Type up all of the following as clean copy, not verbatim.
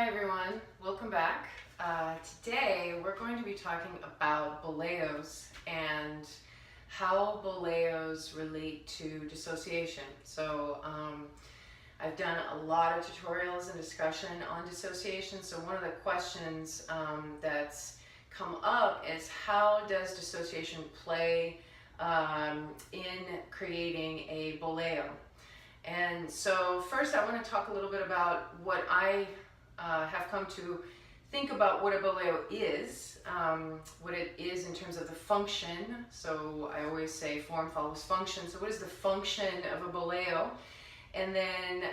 Hi everyone, welcome back. Today we're going to be talking about Boleos and how Boleos relate to dissociation. I've done a lot of tutorials and discussion on dissociation, so one of the questions that's come up is how does dissociation play in creating a Boleo? And so first I want to talk a little bit about what I have come to think about what a Boleo is, what it is in terms of the function. So I always say form follows function. So what is the function of a Boleo? And then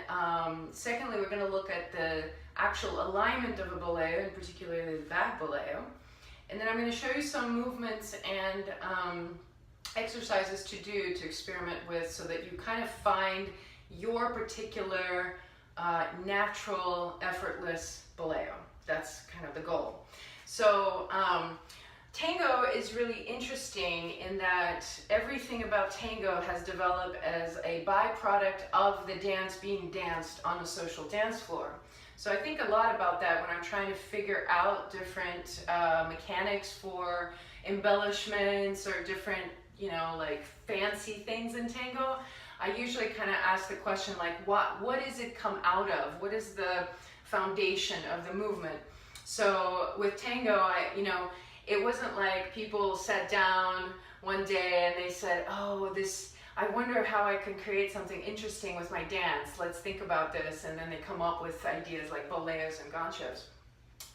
secondly, we're going to look at the actual alignment of a Boleo, and particularly the back Boleo. And then I'm going to show you some movements and exercises to do to experiment with so that you kind of find your particular natural, effortless Boleo. That's kind of the goal. So tango is really interesting in that everything about tango has developed as a byproduct of the dance being danced on a social dance floor. So I think a lot about that when I'm trying to figure out different mechanics for embellishments or different, like fancy things in tango. I usually kind of ask the question like, what does it come out of? What is the foundation of the movement? So with tango, it wasn't like people sat down one day and they said, oh, I wonder how I can create something interesting with my dance. Let's think about this. And then they come up with ideas like boleos and ganchos.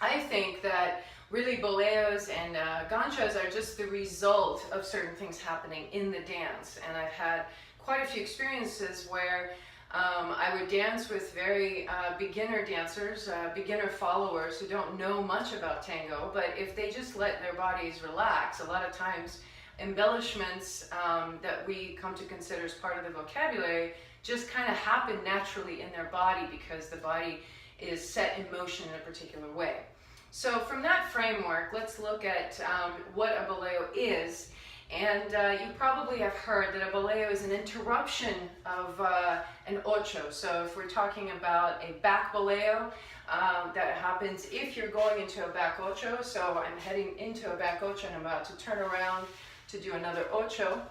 I think that really boleos and ganchos are just the result of certain things happening in the dance. And I've had quite a few experiences where I would dance with very beginner dancers, beginner followers who don't know much about tango, but if they just let their bodies relax, a lot of times embellishments that we come to consider as part of the vocabulary just kind of happen naturally in their body because the body is set in motion in a particular way. So from that framework, let's look at what a boleo is. And you probably have heard that a boleo is an interruption of an ocho. So if we're talking about a back boleo, that happens if you're going into a back ocho. So I'm heading into a back ocho and I'm about to turn around to do another ocho.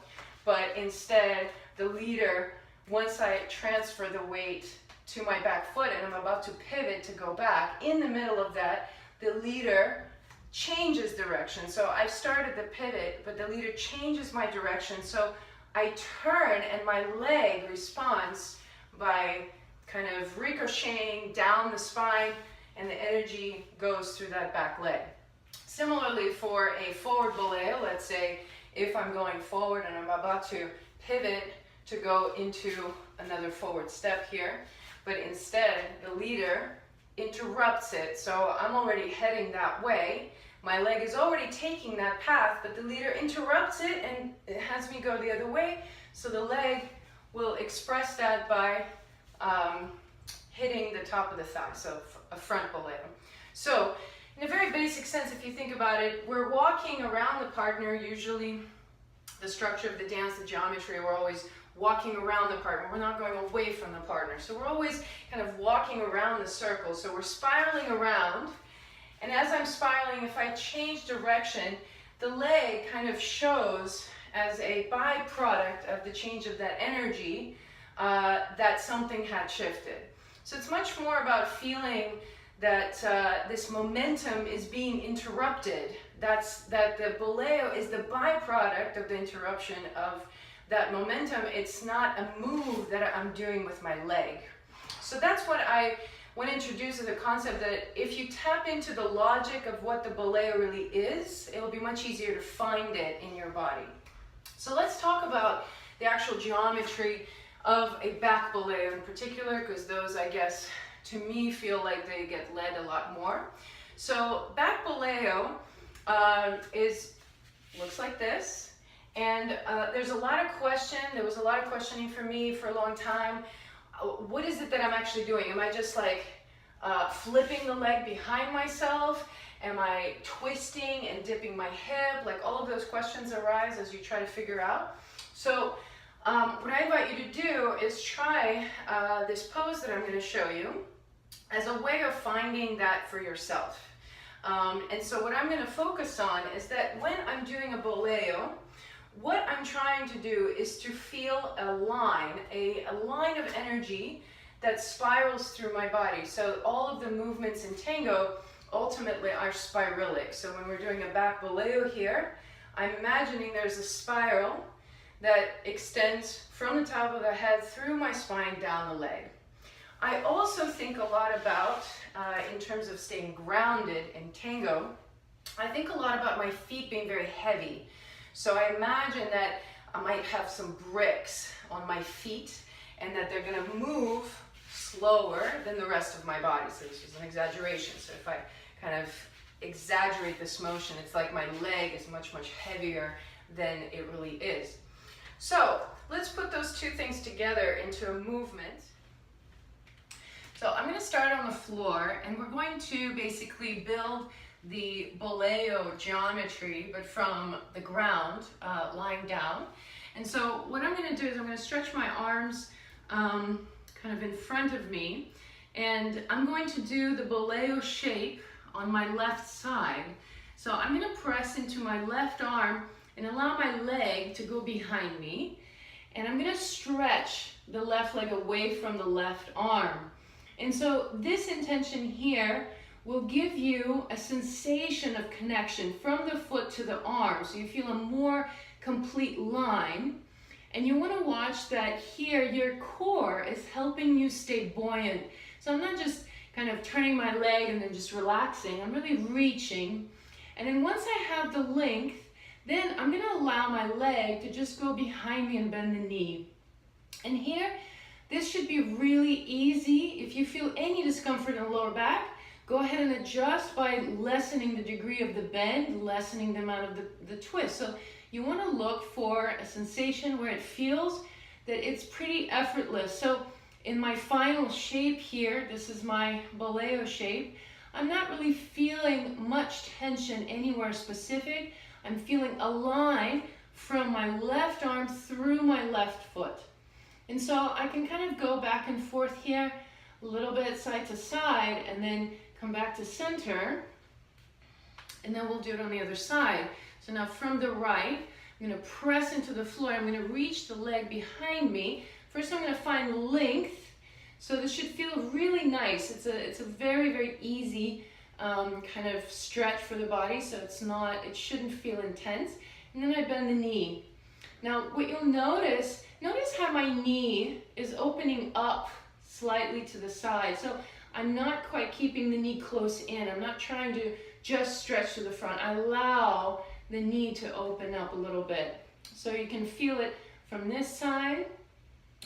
But instead, the leader, once I transfer the weight to my back foot and I'm about to pivot to go back, in the middle of that, the leader changes direction. So I've started the pivot, but the leader changes my direction. So I turn and my leg responds by kind of ricocheting down the spine and the energy goes through that back leg. Similarly for a forward boleo, let's say if I'm going forward and I'm about to pivot to go into another forward step here, but instead the leader interrupts it. So I'm already heading that way. My leg is already taking that path, but the leader interrupts it and it has me go the other way. So the leg will express that by hitting the top of the thigh, so a front boleo. So in a very basic sense, if you think about it, we're walking around the partner. Usually the structure of the dance, the geometry, we're always walking around the partner. We're not going away from the partner. So we're always kind of walking around the circle. So we're spiraling around. And as I'm spiraling, if I change direction, the leg kind of shows as a byproduct of the change of that energy that something had shifted. So it's much more about feeling that this momentum is being interrupted. That the boleo is the byproduct of the interruption of that momentum. It's not a move that I'm doing with my leg. So that's what I want to introduce as a concept, that if you tap into the logic of what the boleo really is, it'll be much easier to find it in your body. So let's talk about the actual geometry of a back boleo in particular, because those, I guess, to me feel like they get led a lot more. So back boleo looks like this. And there was a lot of questioning for me for a long time. What is it that I'm actually doing? Am I just like flipping the leg behind myself? Am I twisting and dipping my hip? Like all of those questions arise as you try to figure out. So what I invite you to do is try this pose that I'm going to show you. as a way of finding that for yourself. And so what I'm going to focus on is that when I'm doing a Boleo, what I'm trying to do is to feel a line of energy that spirals through my body. So all of the movements in tango ultimately are spiralic. So when we're doing a back Boleo here, I'm imagining there's a spiral that extends from the top of the head through my spine down the leg. I also think a lot about, in terms of staying grounded in tango, I think a lot about my feet being very heavy. So I imagine that I might have some bricks on my feet and that they're going to move slower than the rest of my body. So this is an exaggeration. So if I kind of exaggerate this motion, it's like my leg is much, much heavier than it really is. So let's put those two things together into a movement. So I'm going to start on the floor, and we're going to basically build the Boleo geometry, but from the ground, lying down. And so what I'm going to do is I'm going to stretch my arms kind of in front of me, and I'm going to do the Boleo shape on my left side. So I'm going to press into my left arm and allow my leg to go behind me, and I'm going to stretch the left leg away from the left arm. And so this intention here will give you a sensation of connection from the foot to the arm, so you feel a more complete line. And you want to watch that here your core is helping you stay buoyant. So I'm not just kind of turning my leg and then just relaxing, I'm really reaching. And then once I have the length, then I'm going to allow my leg to just go behind me and bend the knee. And here, this should be really easy. If you feel any discomfort in the lower back, go ahead and adjust by lessening the degree of the bend, lessening the amount of the twist. So you want to look for a sensation where it feels that it's pretty effortless. So in my final shape here, this is my Boleo shape, I'm not really feeling much tension anywhere specific. I'm feeling a line from my left arm through my left foot. And so I can kind of go back and forth here, a little bit side to side, and then come back to center, and then we'll do it on the other side. So now from the right, I'm going to press into the floor. I'm going to reach the leg behind me. First I'm going to find length. So this should feel really nice. It's a very, very easy kind of stretch for the body, so it shouldn't feel intense. And then I bend the knee. Now what you'll notice how my knee is opening up slightly to the side. So I'm not quite keeping the knee close in. I'm not trying to just stretch to the front. I allow the knee to open up a little bit. So you can feel it from this side.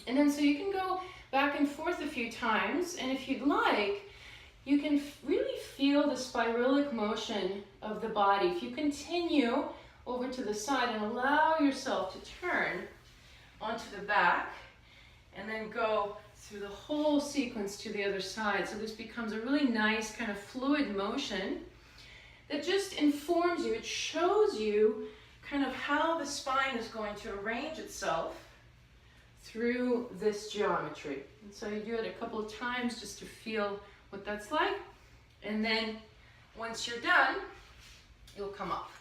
And then so you can go back and forth a few times. And if you'd like, you can really feel the spiralic motion of the body. If you continue over to the side and allow yourself to turn onto the back and then go through the whole sequence to the other side. So this becomes a really nice kind of fluid motion that just informs you. It shows you kind of how the spine is going to arrange itself through this geometry. And so you do it a couple of times just to feel what that's like. And then once you're done, you'll come up.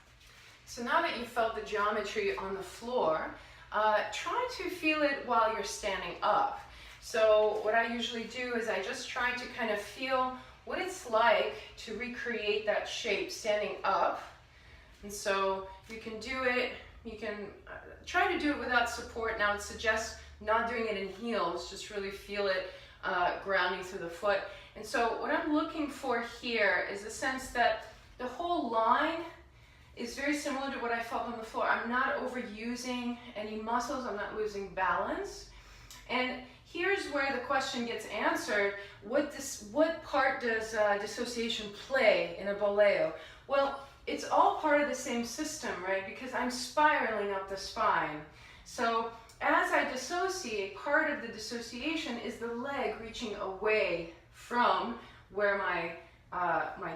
So now that you've felt the geometry on the floor, try to feel it while you're standing up. So what I usually do is I just try to kind of feel what it's like to recreate that shape standing up. And so you can do it, you can try to do it without support. Now it suggests not doing it in heels, just really feel it grounding through the foot. And so what I'm looking for here is a sense that the whole line is very similar to what I felt on the floor. I'm not overusing any muscles, I'm not losing balance. And here's where the question gets answered. What part does dissociation play in a Boleo? Well, it's all part of the same system, right? Because I'm spiraling up the spine. So as I dissociate, part of the dissociation is the leg reaching away from where my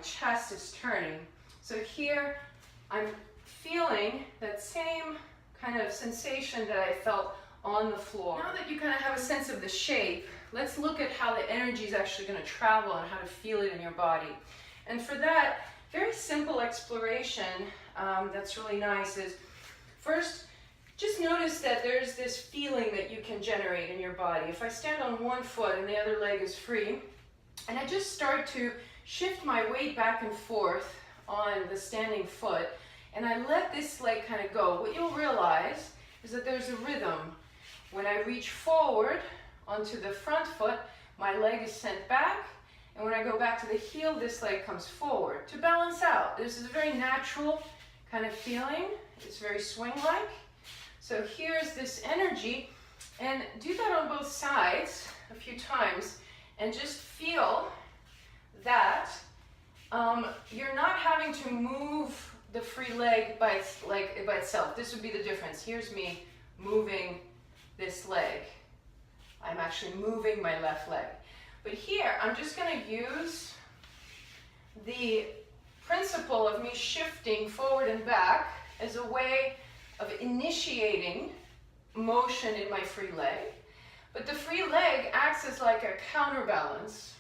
chest is turning. So here I'm feeling that same kind of sensation that I felt on the floor. Now that you kind of have a sense of the shape, let's look at how the energy is actually going to travel and how to feel it in your body. And for that, very simple exploration that's really nice is, first, just notice that there's this feeling that you can generate in your body. If I stand on one foot and the other leg is free, and I just start to shift my weight back and forth on the standing foot, and I let this leg kind of go, what you'll realize is that there's a rhythm. When I reach forward onto the front foot, my leg is sent back, and when I go back to the heel, this leg comes forward to balance out. This is a very natural kind of feeling. It's very swing-like. So here's this energy, and do that on both sides a few times, and just feel that you're not having to move the free leg by itself. This would be the difference. Here's me moving this leg. I'm actually moving my left leg. But here, I'm just going to use the principle of me shifting forward and back as a way of initiating motion in my free leg. But the free leg acts as like a counterbalance.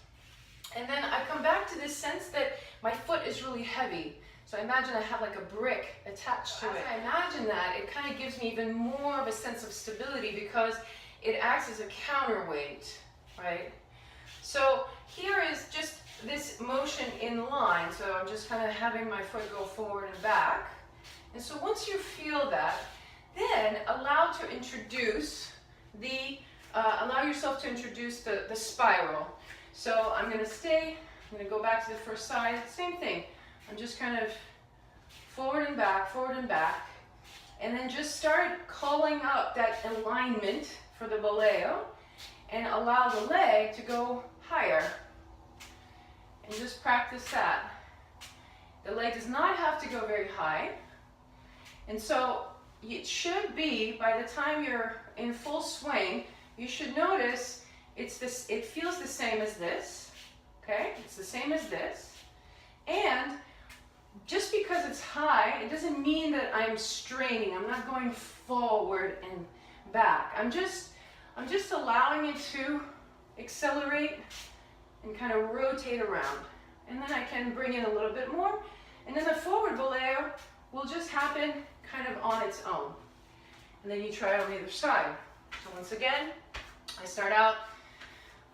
And then I come back to this sense that my foot is really heavy. So I imagine I have like a brick attached to it. As I imagine that, it kind of gives me even more of a sense of stability because it acts as a counterweight, right? So here is just this motion in line. So I'm just kind of having my foot go forward and back. And so once you feel that, then allow yourself to introduce the spiral. So I'm going to go back to the first side, same thing. I'm just kind of forward and back, and then just start calling up that alignment for the Boleo and allow the leg to go higher. And just practice that. The leg does not have to go very high. And so it should be, by the time you're in full swing, you should notice it feels the same as this, okay? It's the same as this. And just because it's high, it doesn't mean that I'm straining. I'm not going forward and back. I'm just allowing it to accelerate and kind of rotate around. And then I can bring in a little bit more. And then the forward Boleo will just happen kind of on its own. And then you try it on the other side. So once again, I start out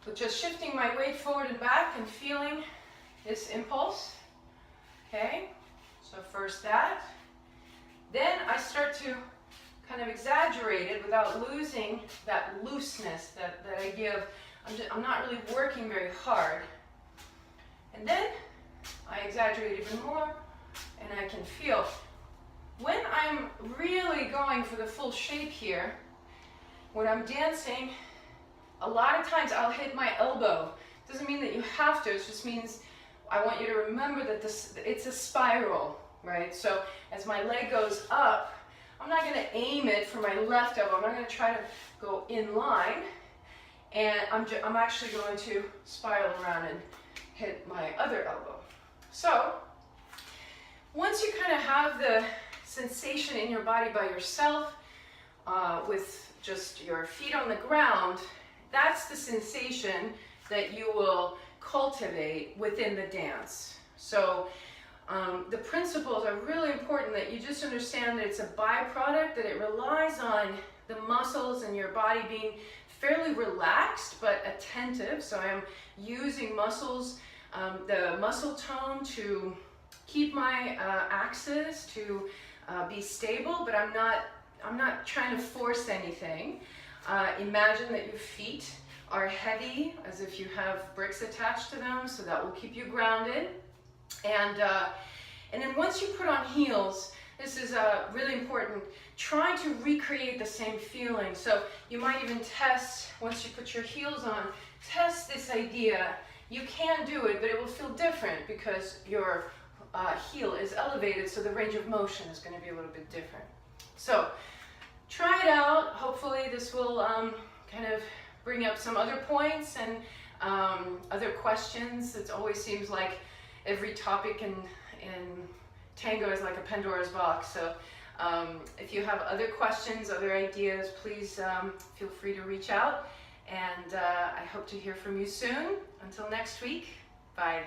with just shifting my weight forward and back and feeling this impulse. Okay, so first that. Then I start to kind of exaggerate it without losing that looseness that I give. I'm not really working very hard. And then I exaggerate even more, and I can feel. When I'm really going for the full shape here, when I'm dancing, a lot of times I'll hit my elbow. Doesn't mean that you have to, it just means I want you to remember that it's a spiral, right? So as my leg goes up, I'm not going to aim it for my left elbow. I'm not going to try to go in line, and I'm actually going to spiral around and hit my other elbow. So once you kind of have the sensation in your body by yourself, with just your feet on the ground, that's the sensation that you will cultivate within the dance. So the principles are really important, that you just understand that it's a byproduct, that it relies on the muscles and your body being fairly relaxed but attentive. So I'm using muscles, the muscle tone to keep my axis to be stable, but I'm not trying to force anything. Imagine that your feet are heavy, as if you have bricks attached to them, so that will keep you grounded. And then once you put on heels, this is really important, try to recreate the same feeling. So you might even test, once you put your heels on, test this idea. You can do it, but it will feel different because your heel is elevated, so the range of motion is going to be a little bit different. So try it out. Hopefully this will kind of bring up some other points and other questions. It always seems like every topic in tango is like a Pandora's box. So If you have other questions, other ideas, please feel free to reach out. And I hope to hear from you soon. Until next week, bye.